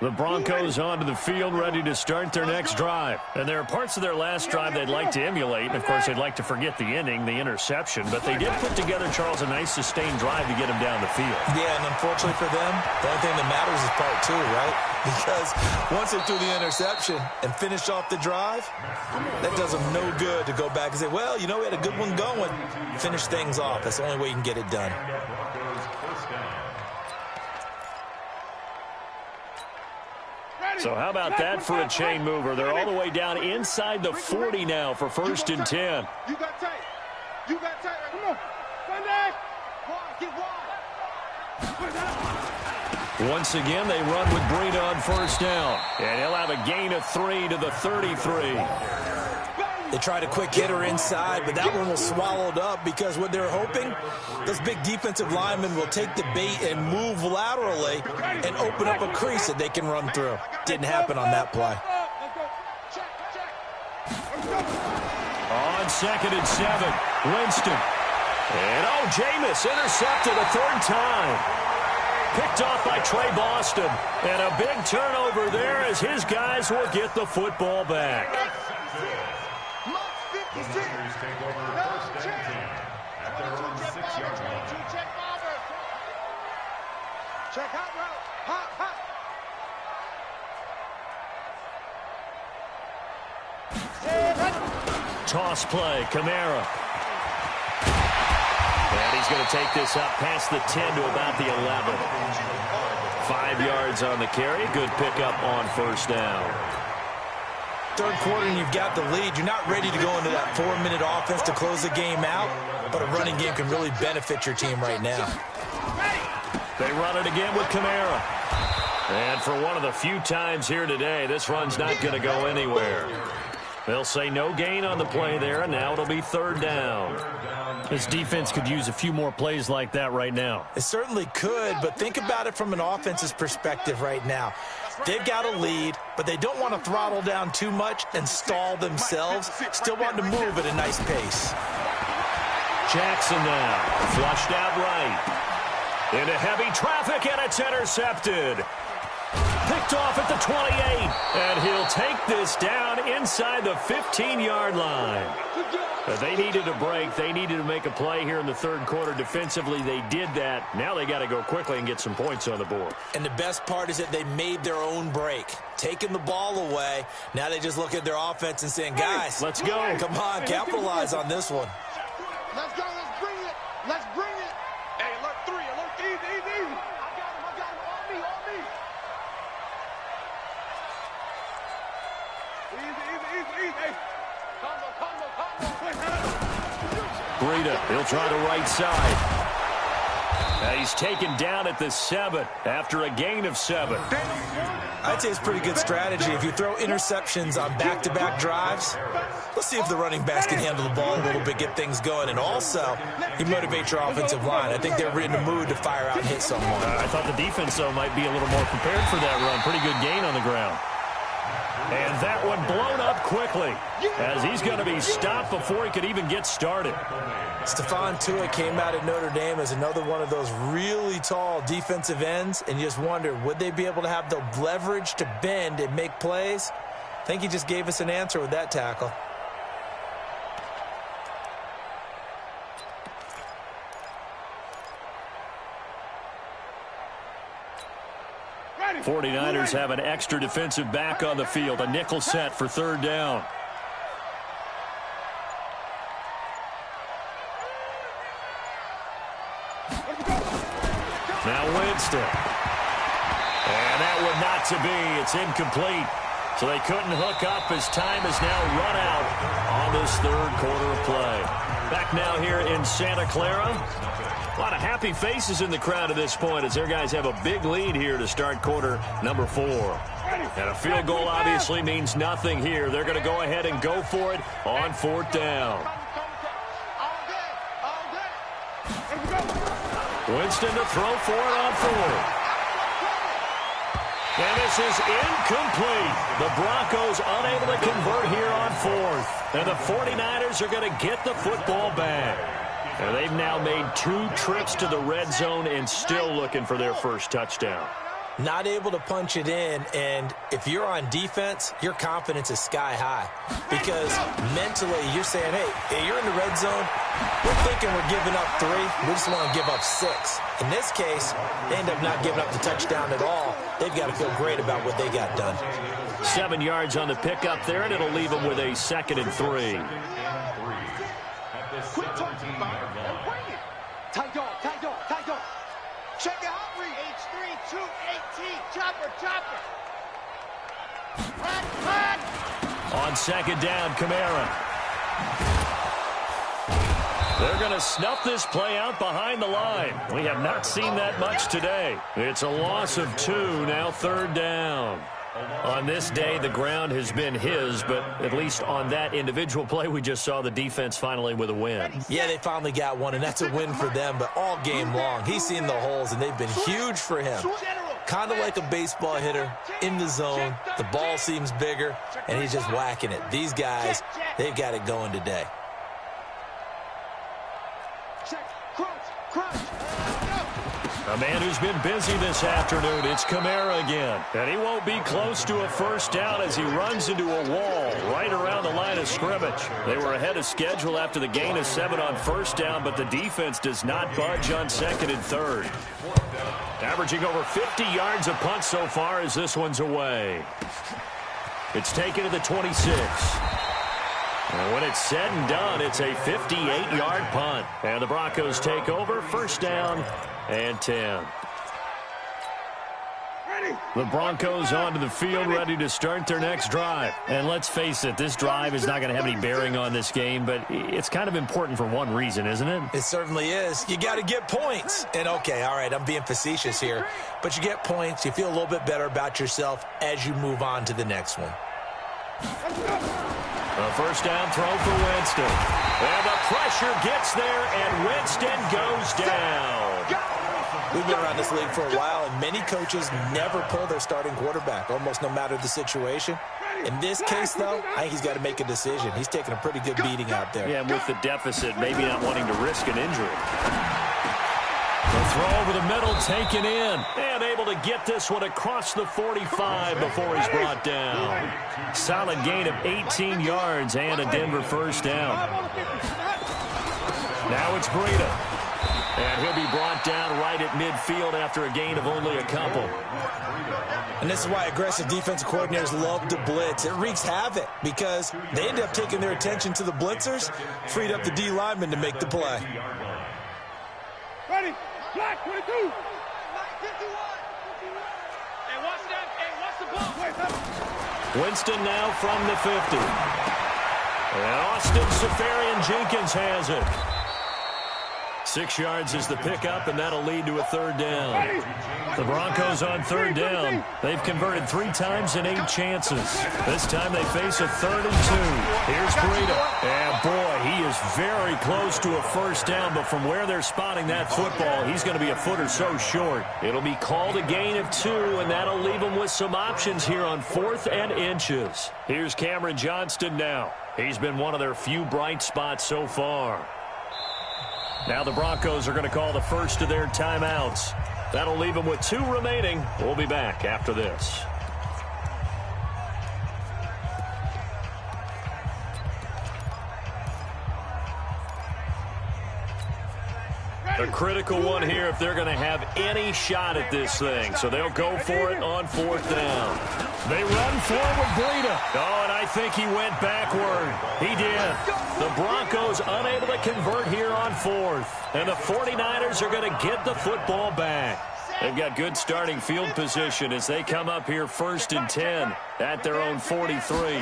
The Broncos onto the field, ready to start their next drive. And there are parts of their last drive they'd like to emulate. And, of course, they'd like to forget the ending, the interception. But they did put together, Charles, a nice sustained drive to get him down the field. Yeah, and unfortunately for them, the only thing that matters is part 2, right? Because once they threw the interception and finished off the drive, that does them no good to go back and say, well, you know, we had a good one going. Finish things off. That's the only way you can get it done. So how about that for a chain mover? They're all the way down inside the 40 now for 1st and 10. You got tight. You got tight. Come on. Sunday. Get wide. Once again, they run with Breida on 1st down. And he'll have a gain of 3 to the 33. They tried a quick hitter inside, but that one was swallowed up because what they're hoping, those big defensive linemen will take the bait and move laterally and open up a crease that they can run through. Didn't happen on that play. On 2nd and 7, Winston. And, Jameis intercepted a 3rd time. Picked off by Trey Boston. And a big turnover there as his guys will get the football back. The Niners take over 1st and 10 at their own 6-yard line. Check hot route. Hot. Toss play, Kamara. And he's going to take this up past the 10 to about the 11. 5 yards on the carry. Good pickup on 1st down. 3rd quarter and you've got the lead. You're not ready to go into that 4-minute offense to close the game out, but a running game can really benefit your team right now. They run it again with Kamara. And for one of the few times here today, this run's not going to go anywhere. They'll say no gain on the play there, and now it'll be 3rd down. This defense could use a few more plays like that right now. It certainly could, but think about it from an offense's perspective right now. They've got a lead, but they don't want to throttle down too much and stall themselves. Still want to move at a nice pace. Jackson now, flushed out right. Into heavy traffic, and it's intercepted. Picked off at the 28, and he'll take this down inside the 15-yard line. But they needed a break. They needed to make a play here in the 3rd quarter. Defensively, they did that. Now they got to go quickly and get some points on the board. And the best part is that they made their own break, taking the ball away. Now they just look at their offense and saying, guys, let's go. Come on, capitalize on this one. Let's go. Let's bring it. Let's bring it. Hey, alert 3. Alert. Easy. I got him. On me. Easy. Hey. Combo. Breida, he'll try the right side. He's taken down at the 7 after a gain of 7. I'd say it's pretty good strategy. If you throw interceptions on back-to-back drives, let's see if the running backs can handle the ball a little bit, get things going. And also, you motivate your offensive line. I think they're in the mood to fire out and hit someone. I thought the defense, though, might be a little more prepared for that run. Pretty good gain on the ground. And that one blown up quickly as he's going to be stopped before he could even get started. Stephon Tuitt came out at Notre Dame as another one of those really tall defensive ends, and you just wonder, would they be able to have the leverage to bend and make plays? I think he just gave us an answer with that tackle. Ready. 49ers have an extra defensive back on the field, a nickel set for 3rd down. Now Winston. And that would not to be. It's incomplete. So they couldn't hook up as time has now run out on this 3rd quarter of play. Back now here in Santa Clara. A lot of happy faces in the crowd at this point as their guys have a big lead here to start quarter number 4. And a field goal obviously means nothing here. They're going to go ahead and go for it on 4th down. Winston to throw for it on 4th. And this is incomplete. The Broncos unable to convert here on 4th. And the 49ers are going to get the football back. And they've now made 2 trips to the red zone and still looking for their first touchdown. Not able to punch it in, and if you're on defense, your confidence is sky high. Because mentally, you're saying, hey, you're in the red zone. We're thinking we're giving up 3. We just want to give up 6. In this case, they end up not giving up the touchdown at all. They've got to feel great about what they got done. 7 yards on the pickup there, and it'll leave them with a 2nd and 3. Quit talking about it and bring it. Tight dog, tight dog, tight dog. Check it out. H3, 218, chopper, chopper. Hot. On 2nd down, Kamara. They're going to snuff this play out behind the line. We have not seen that much today. It's a loss of 2, now 3rd down. On this day, the ground has been his, but at least on that individual play, we just saw the defense finally with a win. Yeah, they finally got one, and that's a win for them, but all game long, he's seen the holes, and they've been huge for him. Kind of like a baseball hitter in the zone. The ball seems bigger, and he's just whacking it. These guys, they've got it going today. A man who's been busy this afternoon, it's Kamara again. And he won't be close to a first down as he runs into a wall right around the line of scrimmage. They were ahead of schedule after the gain of 7 on first down, but the defense does not budge on 2nd and 3rd. Averaging over 50 yards a punt so far as this one's away. It's taken to the 26. And when it's said and done, it's a 58-yard punt. And the Broncos take over, first down and 10. The Broncos onto the field, ready to start their next drive. And let's face it, this drive is not going to have any bearing on this game, but it's kind of important for one reason, isn't it? It certainly is. You got to get points. And, okay, all right, I'm being facetious here. But you get points, you feel a little bit better about yourself as you move on to the next one. A first down throw for Winston. And the pressure gets there, and Winston goes down. We've been around this league for a while, and many coaches never pull their starting quarterback, almost no matter the situation. In this case, though, I think he's got to make a decision. He's taking a pretty good beating out there. Yeah, and with the deficit, maybe not wanting to risk an injury. The throw over the middle, taken in, and able to get this one across the 45 before he's brought down. Solid gain of 18 yards and a Denver first down. Now it's Breida. And he'll be brought down right at midfield after a gain of only a couple. And this is why aggressive defensive coordinators love to blitz. It wreaks havoc because they end up taking their attention to the blitzers, freed up the D lineman to make the play. Ready? Black 22. Hey, watch that. Hey, watch the ball. Winston now from the 50. And Austin Seferian-Jenkins has it. 6 yards is the pickup, and that'll lead to a third down. The Broncos on third down. They've converted 3 times in 8 chances. This time they face a 3rd and 2. Here's Breida. And, boy, he is very close to a first down, but from where they're spotting that football, he's going to be a foot or so short. It'll be called a gain of 2, and that'll leave them with some options here on 4th and inches. Here's Cameron Johnston now. He's been one of their few bright spots so far. Now the Broncos are going to call the first of their timeouts. That'll leave them with 2 remaining. We'll be back after this. A critical one here if they're going to have any shot at this thing. So they'll go for it on 4th down. They run for it with Breida. Oh, and I think he went backward. He did. The Broncos unable to convert here on 4th. And the 49ers are going to get the football back. They've got good starting field position as they come up here 1st and 10 at their own 43.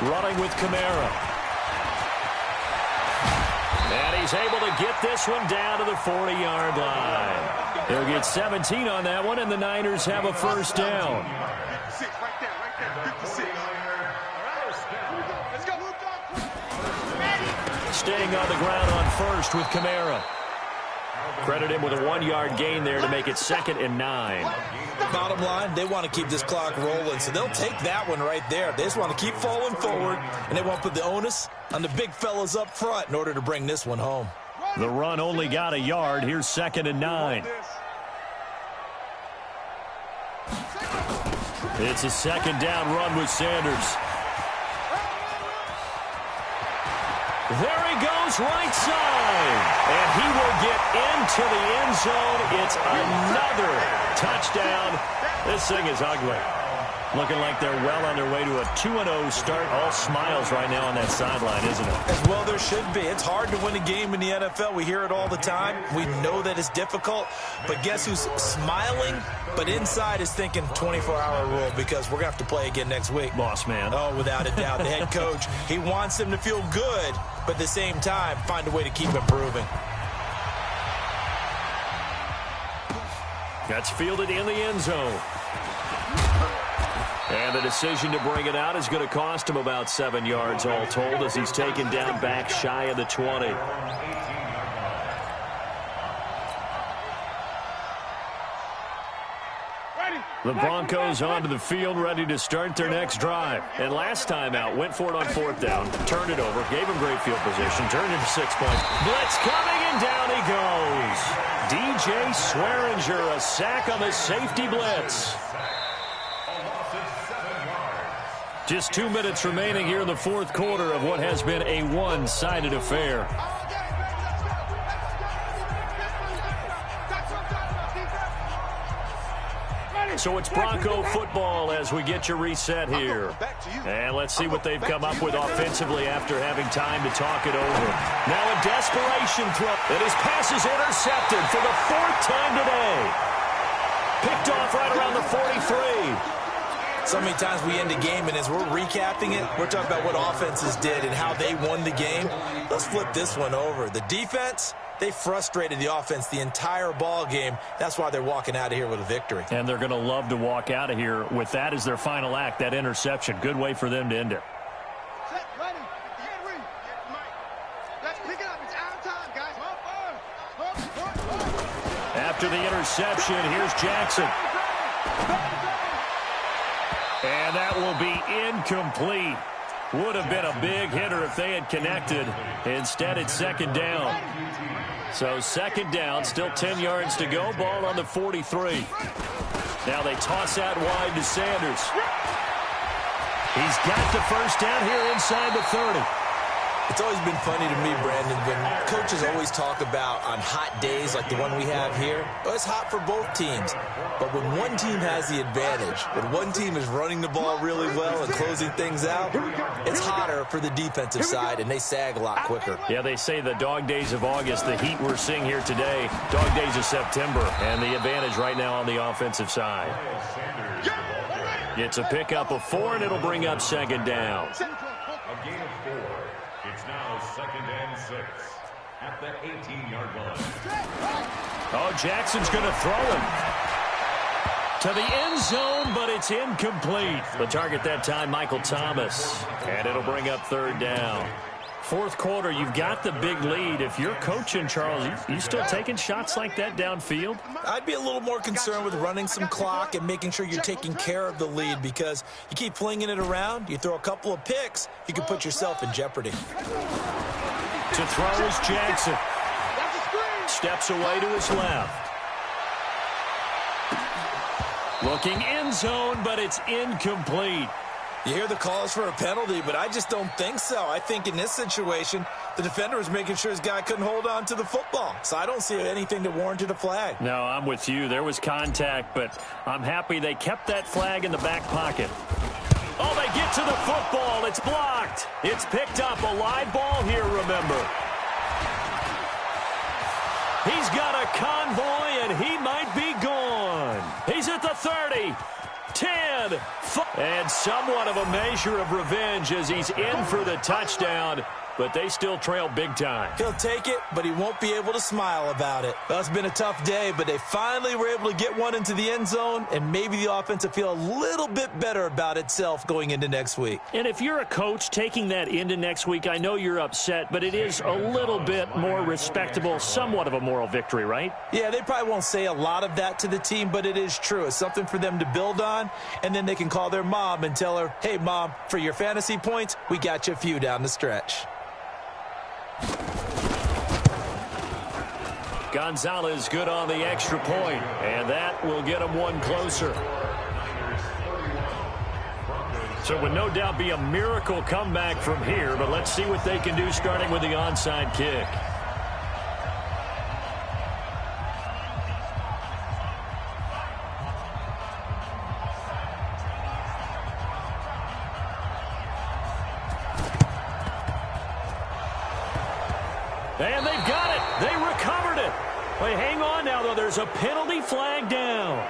Running with Kamara. And he's able to get this one down to the 40-yard line. They'll get 17 on that one, and the Niners have a first down. Staying on the ground on 1st with Kamara. Credit him with a 1-yard gain there to make it 2nd and 9. Bottom line, they want to keep this clock rolling, so they'll take that one right there. They just want to keep falling forward, and they want to put the onus on the big fellas up front in order to bring this one home. The run only got a yard. Here's 2nd and 9. It's a 2nd down run with Sanders. There he goes, right side. And he will get into the end zone. It's another touchdown. This thing is ugly. Looking like they're well on their way to a 2-0 start. All smiles right now on that sideline, isn't it? As well there should be. It's hard to win a game in the NFL. We hear it all the time. We know that it's difficult. But guess who's smiling? But inside is thinking 24-hour rule because we're going to have to play again next week. Boss man. Oh, without a doubt. The head coach, he wants them to feel good, but at the same time, find a way to keep improving. That's fielded in the end zone. And the decision to bring it out is going to cost him about 7 yards all told as he's taken down back shy of the 20. The Broncos onto the field ready to start their next drive. And last time out, went for it on 4th down, turned it over, gave him great field position, turned it to 6 points. Blitz coming, and down he goes. DJ Swearinger, a sack on the safety blitz. Just 2 minutes remaining here in the 4th quarter of what has been a one-sided affair. So it's Bronco football as we get your reset here. And let's see what they've come up with offensively after having time to talk it over. Now a desperation throw. And his pass is intercepted for the 4th time today. Picked off right around the 43. So many times we end a game, and as we're recapping it, we're talking about what offenses did and how they won the game. Let's flip this one over. The defense, they frustrated the offense the entire ball game. That's why they're walking out of here with a victory. And they're going to love to walk out of here with that as their final act, that interception. Good way for them to end it. Set, ready, get ready. Let's pick it up. It's out of time, guys. After the interception, here's Jackson. And that will be incomplete. Would have been a big hitter if they had connected. Instead, it's 2nd down. So 2nd down, still 10 yards to go. Ball on the 43. Now they toss out wide to Sanders. He's got the first down here inside the 30. It's always been funny to me, Brandon, when coaches always talk about on hot days like the one we have here. Well, it's hot for both teams. But when one team has the advantage, when one team is running the ball really well and closing things out, it's hotter for the defensive side, and they sag a lot quicker. Yeah, they say the dog days of August, the heat we're seeing here today, dog days of September, and the advantage right now on the offensive side. It's a pickup of 4, and it'll bring up 2nd down. A gain of 4. It's now 2nd and 6. at the 18-yard line. Oh, Jackson's going to throw him to the end zone, but it's incomplete. The target that time, Michael Thomas. And it'll bring up third down. Fourth quarter, you've got the big lead. If you're coaching, Charles, you still taking shots like that downfield? I'd be a little more concerned with running some clock and making sure you're taking care of the lead, because you keep flinging it around, you throw a couple of picks, you can put yourself in jeopardy. To throw is Jackson. Steps away to his left. Looking end zone, but it's incomplete. You hear the calls for a penalty, but I just don't think so. I think in this situation, the defender was making sure his guy couldn't hold on to the football. So I don't see anything that warranted a flag. No, I'm with you. There was contact, but I'm happy they kept that flag in the back pocket. Oh, they get to the football. It's blocked. It's picked up. A live ball here, remember. He's got a convoy, and he might be gone. He's at the 30. 10, and somewhat of a measure of revenge as he's in for the touchdown, but they still trail big time. He'll take it, but he won't be able to smile about it. Well, it's been a tough day, but they finally were able to get one into the end zone, and maybe the offense will feel a little bit better about itself going into next week. And if you're a coach taking that into next week, I know you're upset, but it is a little bit more respectable, somewhat of a moral victory, right? Yeah, they probably won't say a lot of that to the team, but it is true. It's something for them to build on, and then they can call their mom and tell her, hey, Mom, for your fantasy points, we got you a few down the stretch. Gonzalez good on the extra point, and that will get him one closer. So it would no doubt be a miracle comeback from here, but let's see what they can do starting with the onside kick. And they've got it. They recovered it. Wait, hang on now, though. There's a penalty flag down.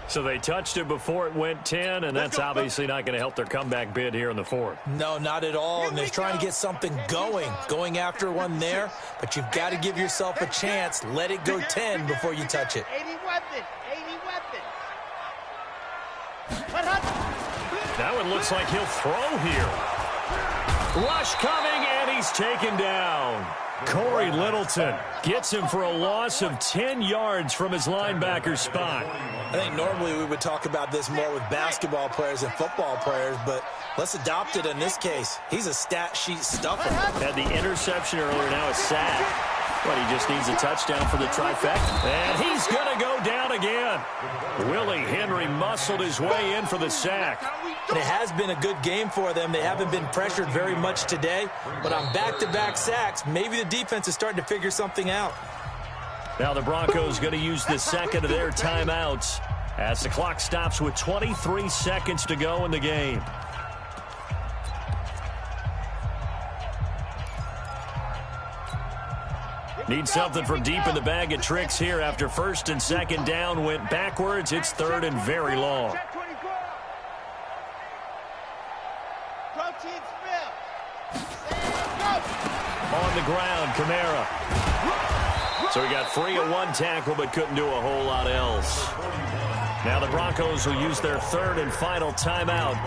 So they touched it before it went 10, and that's obviously not going to help their comeback bid here in the fourth. No, not at all. And they're trying to get something going after one there. But you've got to give yourself a chance. Let it go 10 before you touch it. 80 weapons. That one looks like he'll throw here. Rush coming, and he's taken down. Corey Littleton gets him for a loss of 10 yards from his linebacker spot. I think normally we would talk about this more with basketball players and football players, but let's adopt it in this case. He's a stat sheet stuffer. Had the interception earlier, now a sack. But he just needs a touchdown for the trifecta. And he's going to go down again. Willie Henry muscled his way in for the sack. And it has been a good game for them. They haven't been pressured very much today. But on back-to-back sacks, maybe the defense is starting to figure something out. Now the Broncos going to use the second of their timeouts as the clock stops with 23 seconds to go in the game. Need something from deep in the bag of tricks here after first and second down went backwards. It's third and very long. On the ground, Kamara. So he got free of one tackle but couldn't do a whole lot else. Now the Broncos will use their third and final timeout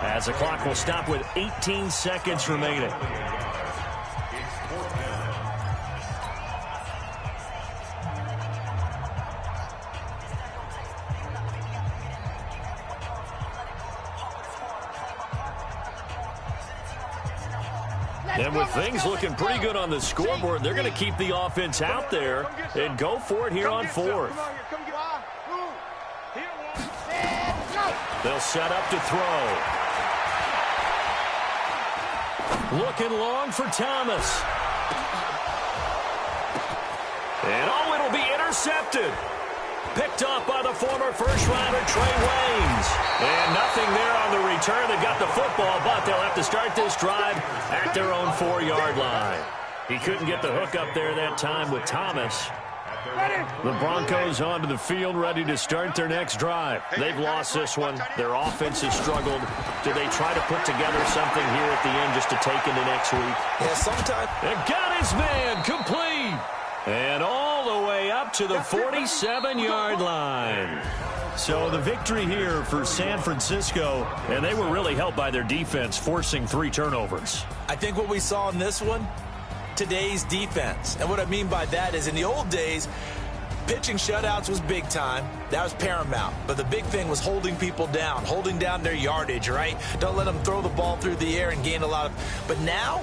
as the clock will stop with 18 seconds remaining. And with things looking pretty good on the scoreboard, they're going to keep the offense out there and go for it here on fourth. They'll set up to throw. Looking long for Thomas. And oh, it'll be intercepted. Picked off by the former first-rounder Trey Waynes. And nothing there on the return. They got the football, but they'll have to start this drive at their own 4-yard line. He couldn't get the hook up there that time with Thomas. The Broncos onto the field, ready to start their next drive. They've lost this one. Their offense has struggled. Do they try to put together something here at the end just to take into next week? Yeah, sometime. And got his man complete. And all the way up to the 47-yard line. So the victory here for San Francisco, and they were really helped by their defense, forcing 3 turnovers. I think what we saw in this one, today's defense. And what I mean by that is in the old days, pitching shutouts was big time. That was paramount. But the big thing was holding people down, holding down their yardage, right? Don't let them throw the ball through the air and gain a lot of... But now,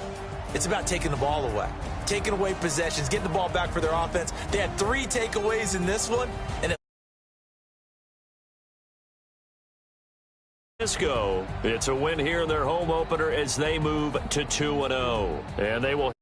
it's about taking the ball away. Taking away possessions, getting the ball back for their offense. They had 3 takeaways in this one, and It's a win here in their home opener as they move to 2-0. And they will